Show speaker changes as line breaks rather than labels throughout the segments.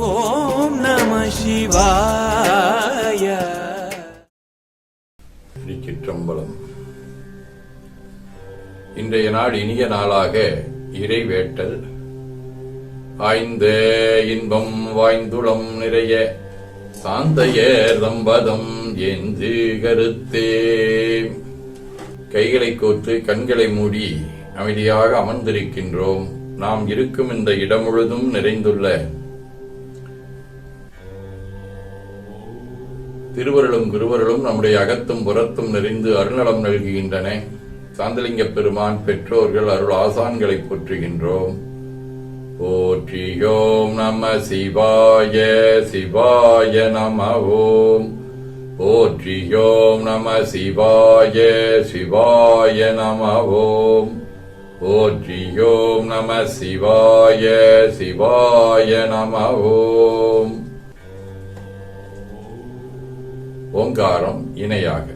ஓம் நம சிவாய.
திருச்சிற்றம்பலம். இன்றைய நாள் இனிய நாளாக இறைவேட்டல். ஆய்ந்த இன்பம் வாய்ந்துளம் நிறைய சாந்தையர் தம்பதம் என்று கருத்தே. கைகளை கோர்த்து கண்களை மூடி அமைதியாக அமர்ந்திருக்கின்றோம். நாம் இருக்கும் இந்த இடம் முழுதும் நிறைந்துள்ள திருவருளும் குருவருளும் நம்முடைய அகத்தும் புறத்தும் நிறைந்து அருள்நலம் நல்குகின்றன. சாந்தலிங்க பெருமான் பெற்றோர்கள் அருள் ஆசான்களை போற்றுகின்றோம். போற்றியோம் நம சிவாய சிவாய நம ஓம். போற்றியோம் நம சிவாய சிவாய நம ஓம். போற்றியோம் நம சிவாய சிவாய நம ஓம். ஓங்காரம் இணையாக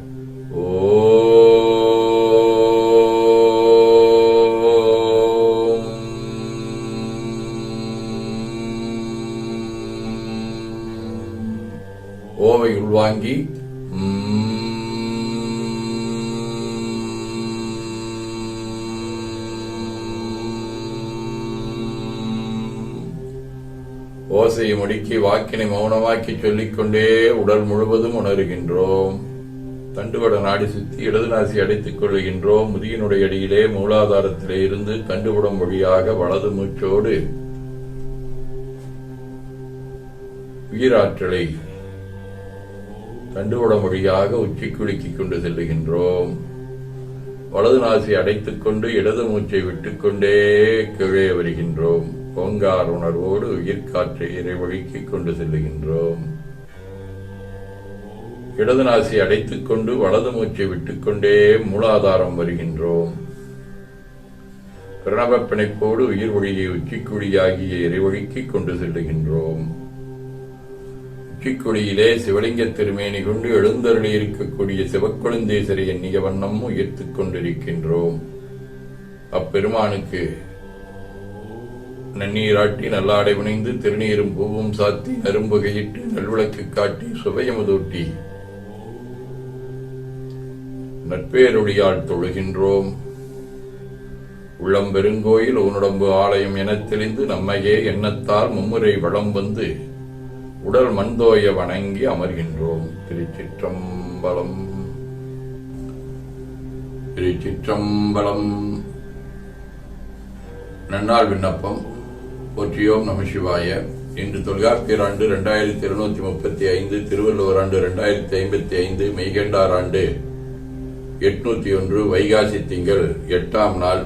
ஓவை உள்வாங்கி ஓசையை முடுக்கி வாக்கினை மௌனமாக்கி சொல்லிக்கொண்டே உடல் முழுவதும் உணர்கின்றோம். தண்டுவட நாடி சுத்தி இடது நாசி அடைத்துக் கொள்கின்றோம். முதுகினுடைய அடியிலே மூலாதாரத்திலே இருந்து தண்டுவடம் வழியாக வலது மூச்சோடு உயிராற்றலை தண்டுவடம் வழியாக உச்சிக்குலுக்கிக் கொண்டு செல்லுகின்றோம். வலது நாசி அடைத்துக் கொண்டு இடது மூச்சை விட்டுக்கொண்டே கீழே வருகின்றோம். ஓங்கார உணர்வோடு உயிர்காற்றை இறைவழிக்கு கொண்டு செல்லுகின்றோம். இடது நாசி அடைத்துக் கொண்டு வலது மூச்சை விட்டுக்கொண்டே மூலாதாரம் வருகின்றோம். பிரணவ பிணைப்போடு உயிர் ஒளியை உச்சிக்குழியாகிய இறைவழிக்கு கொண்டு செல்லுகின்றோம். உச்சிக்குழியிலே சிவலிங்க திருமேனி கொண்டு எழுந்தருளி இருக்கக்கூடிய சிவக்கொழுந்தேசரை எண்ணிய வண்ணம் உயர்த்துக் கொண்டிருக்கின்றோம். அப்பெருமானுக்கு நன்னீராட்டி நல்லாடை புனைந்து திருநீரும் பூவும் சாத்தி நரும்புகையிட்டு நல்விளக்கு காட்டி சுவையமுதூட்டி நட்பேரொழியால் தொழுகின்றோம். உள்ளம் பெருங்கோயில் உன்னுடம்பு ஆலயம் எனத் தெளிந்து நம்மையே எண்ணத்தால் மும்முறை வளம் வந்து உடல் மண்தோய வணங்கி அமர்கின்றோம். திருச்சிற்றம்பலம். திருச்சிற்றம்பலம். நன்னாள் விண்ணப்பம். போற்றியோம் நம சிவாய. இன்று தொல்காப்பியர் ஆண்டு 2235, திருவள்ளுவர் ஆண்டு 2055, மெய்கண்டார் ஆண்டு 801, வைகாசி திங்கள் 8ஆம் நாள்.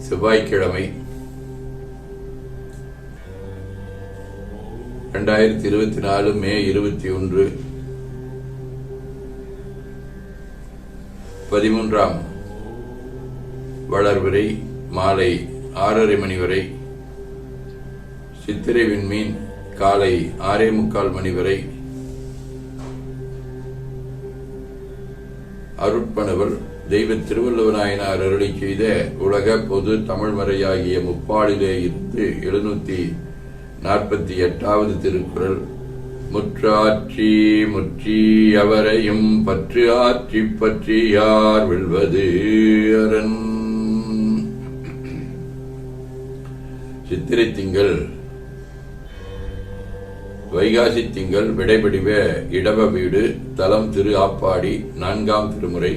செவ்வாய்க்கிழமை. 2024 மே 21, 13ஆம் வளர்விரை மாலை 6:30 மணி வரை, சித்திரை விண்மீன் காலை 6:45 மணி வரை, அருட்பணுவல் தெய்வ திருவள்ளுவநாயனார் அருளி செய்த உலக பொது தமிழ்மறையாகிய முப்பாலிலே இருந்து 748வது திருக்குறள். முற்றாற்றி முற்றி அவரையும் பற்று ஆற்றி பற்றி யார் வெல்வது அரண். சித்திரை திங்கள் வைகாசி திங்கள் விடைபடிவ இடவ வீடு தலம் திரு ஆப்பாடி 4ஆம் திருமுறை.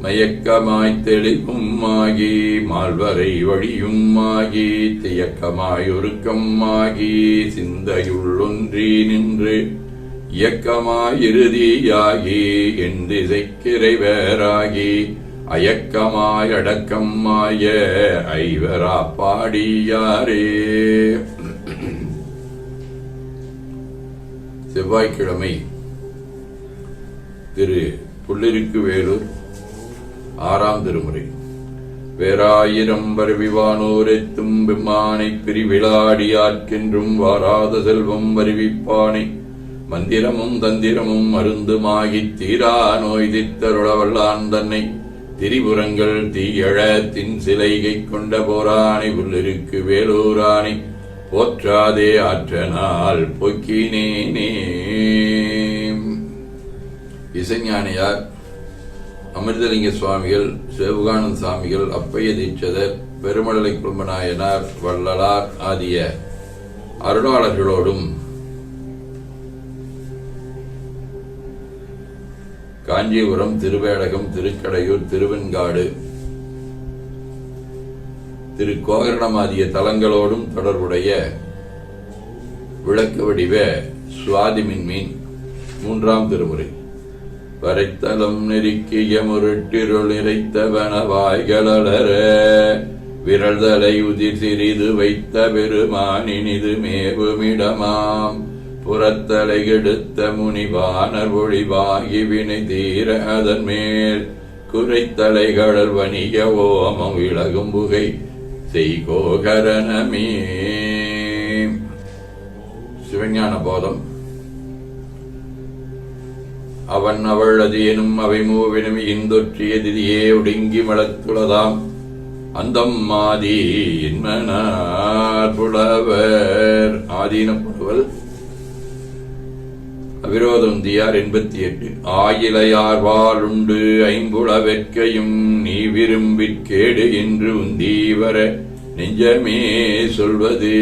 மயக்கமாய் தெளிவும் ஆகி மால்வரை வழியும் ஆகி தியக்கமாய் ஒருக்கம் ஆகி சிந்தையுள்ளொன்றி நின்று இயக்கமாய் இறுதியாகி என் திசைக்கிறைவராகி அயக்கமாய் அடக்கமாய ஐவரா பாடியாரே. செவ்வாய்க்கிழமை. திரு புள்ளிருக்கு வேலூர் 6ஆம் திருமுறை. வேறாயிரம் வருவிவானோர் எத்தும் பெம்மானை பிரிவிழாடியார்க்கென்றும் வாராத செல்வம் வருவிப்பானை மந்திரமும் தந்திரமும் மருந்துமாகித் தீரா நோய் தித்தருளவல்லான் தன்னை திரிபுரங்கள் தீயழ தின் சிலைகை கொண்ட போராணி உள்ளிருக்கு வேலூராணி போற்றாதே ஆற்றனால் பொக்கினேனே. இசைஞானியார், அமிர்தலிங்க சுவாமிகள், சிவகானந்த சுவாமிகள், அப்பைய தீட்சிதர், பெருமடலை குழுமநாயனார், வள்ளலார் ஆகிய அருளாளர்களோடும் காஞ்சிபுரம், திருவேடகம், திருக்கடையூர், திருவெண்காடு, திருக்கோகரணம் ஆகிய தலங்களோடும் தொடர்புடைய விளக்கு வடிவ சுவாதி மின்மீன் 3ஆம் திருமுறை. வரைத்தலம் நெருக்கிய முருட்டிருள் நிறைத்தவன வாய்களர விரல்தலை உதிர் சிறிது வைத்த பெருமானினிது மேவுமிடமாம் புறத்தலை கெடுத்த முனிவானர் ஒளிவாகி வினை தீர அதன் மேல் குறைத்தலைகள் வணிக ஓமம் விலகும் புகை செய்கோகரணமே. சிவஞான போதம். அவன் அவள் அது எனும் அவை மூவினும் இந்தொற்றிய திதியே ஒடுங்கி மலத்துளதாம் அந்தம் ஆதி இன்மனார் புலவர். ஆதீன புலவல் அவிரோதந்தியார் 88. ஆயிலையார் வாளுண்டு ஐம்புல வெற்கையும் நீ விரும்பிற்கேடு என்று உந்தீவர நெஞ்சமே சொல்வது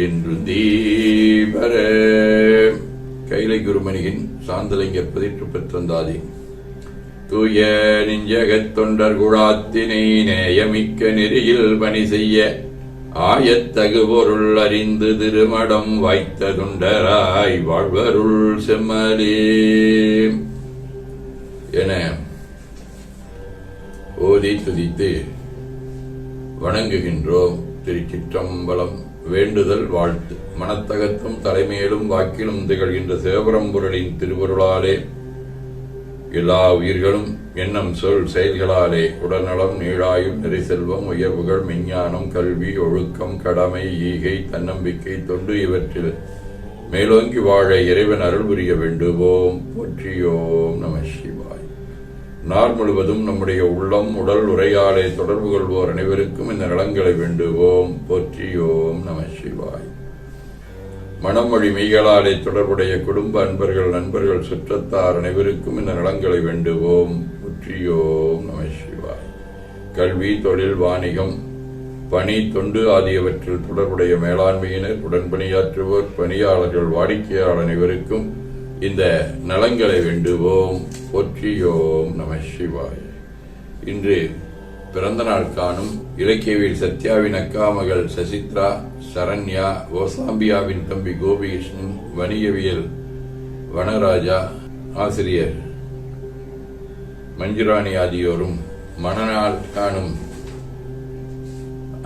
என்று தீவர. கைலை குருமணியின் சாந்தலிங்க 18. தூய நெஞ்சகத் தொண்டர் குழாத்தினை நேயமிக்க நெறியில் பணி செய்ய ஆயத்தகு பொருள் அறிந்து திருமடம் வைத்த தொண்டராய் வாழ்வருள் செம்மலே என ஓதி துதித்து வணங்குகின்றோம். திருச்சிற்றம்பலம். வேண்டுதல் வாழ்த்து. மனத்தகத்தும் தலைமையிலும் வாக்கிலும் திகழ்கின்ற சிவபரம்பொருளின் திருவருளாலே எல்லா உயிர்களும் எண்ணம் சொல் செயல்களாலே உடல்நலம், நீழாயும், நிறைசெல்வம், உயர்வுகள், மெஞ்ஞானம், கல்வி, ஒழுக்கம், கடமை, ஈகை, தன்னம்பிக்கை, தொண்டு இவற்றில் மேலோங்கி வாழ இறைவன் அருள் புரிய வேண்டுவோம். போற்றியோம் நம சிவாய். நாள் முழுவதும் நம்முடைய உள்ளம், உடல், உரையாலே தொடர்பு கொள்வோர் அனைவருக்கும் இந்த நலங்களை வேண்டுவோம். போற்றியோம் நம சிவாய். மனமொழி மெய்களாலே தொடர்புடைய குடும்ப அன்பர்கள், நண்பர்கள், சுற்றத்தார் அனைவருக்கும் இந்த நலங்களை வேண்டுவோம். போற்றியோம் நம சிவாய். கல்வி, தொழில், வாணிகம், பணி, தொண்டு ஆகியவற்றில் தொடர்புடைய மேலாண்மையினர், உடன்பணியாற்றுவோர், பணியாளர்கள், வாடிக்கையாளர் அனைவருக்கும் இந்த நலங்களை வேண்டுவோம். போற்றியோம் நம சிவாய். இன்று பிறந்த நாள் காணும் இலக்கியவில் சத்யாவின் அக்கா மகள் சசித்ரா, சரண்யா, ஓசாம்பியாவின் தம்பி கோபிகிருஷ்ணன், வணிகவியல் வனராஜா, ஆசிரியர் மஞ்சுராணி ஆகியோரும் மணநாள் காணும்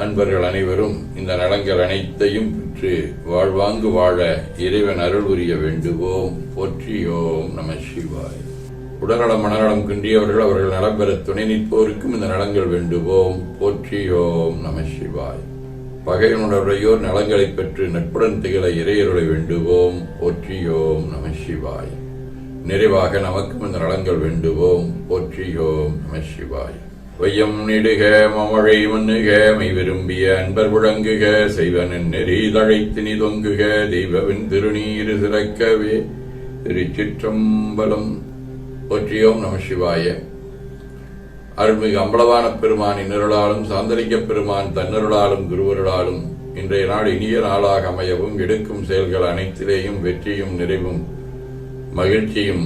அன்பர்கள் அனைவரும் இந்த நலங்கள் அனைத்தையும் பெற்று வாழ்வாங்கு வாழ இறைவன் அருள் புரிய வேண்டுவோம். போற்றியோம் நம சிவாய். உடல்நலம், மனநலம் குன்றியவர்கள் அவர்கள் நலம் பெற துணை நிற்போருக்கும் இந்த நலங்கள் வேண்டுவோம். போற்றியோம் நம சிவாய். பகைவனுடையோர் நலங்களை பெற்று நட்புடன் திகழ இறையருளை வேண்டுவோம். போற்றியோம் நம சிவாய். நிறைவாக நமக்கும் இந்த நலங்கள் வேண்டுவோம். போற்றியோம் நம சிவாய். வையம் நெடுக மமழை மண்ணுக மை விரும்பிய அன்பர் முழங்குக செய்வனின் நெறி தழைத்தினி தொங்குக தெய்வவின் திருநீரு சிறக்கவே. திருச்சிற்றம்பலம். போற்றியோம் நம சிவாய. அருள்மிகு அம்பலவான பெருமானின் அருளாலும் சாந்தலிங்க பெருமான் தன்னருளாலும் குருவருளாலும் இன்றைய நாள் இனிய நாளாக அமையவும், எடுக்கும் செயல்கள் அனைத்திலேயும் வெற்றியும் நிறைவும் மகிழ்ச்சியும்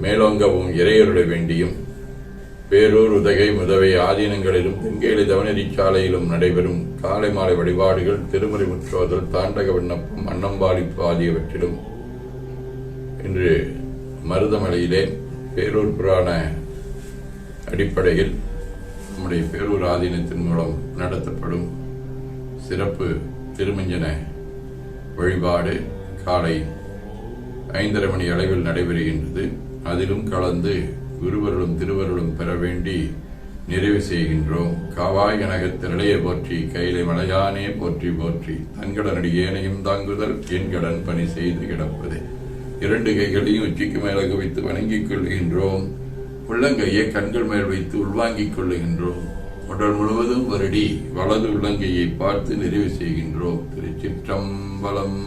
மேலோங்கவும் இறையருளை வேண்டியும், பேரூர், உதகை, முதவை ஆதீனங்களிலும் தென்கேலி தவநெறிச்சாலையிலும் நடைபெறும் காலை மாலை வழிபாடுகள், திருமுறை முற்றோதல், தாண்டக விண்ணப்பம், அன்னம்பாளிப்பு ஆகியவற்றிலும் இன்று மருதமலையிலே பேரூர் புராண அடிப்படையில் நம்முடைய பேரூர் ஆதீனத்தின் மூலம் நடத்தப்படும் சிறப்பு திருமஞ்சன வழிபாடு காலை 5:30 மணி அளவில் நடைபெறுகின்றது. அதிலும் கலந்து குருவருளும் திருவருளும் பெற வேண்டி நிறைவு செய்கின்றோம். காவாய் கனகத்திரளையே போற்றி, கையிலை மலையானே போற்றி போற்றி, தன்கடனடி ஏனையும் தாங்குதல் என் கடன் பணி செய்து கிடப்பது. 2 கைகளையும் உச்சிக்கு மேல குவித்து வணங்கிக் கொள்கின்றோம். உள்ளங்கையை கண்கள் மேல் வைத்து உள்வாங்கிக் கொள்ளுகின்றோம். உடல் முழுவதும் வருடி வலது உள்ளங்கையை பார்த்து நிறைவு செய்கின்றோம். திருச்சிற்றம்பலம்.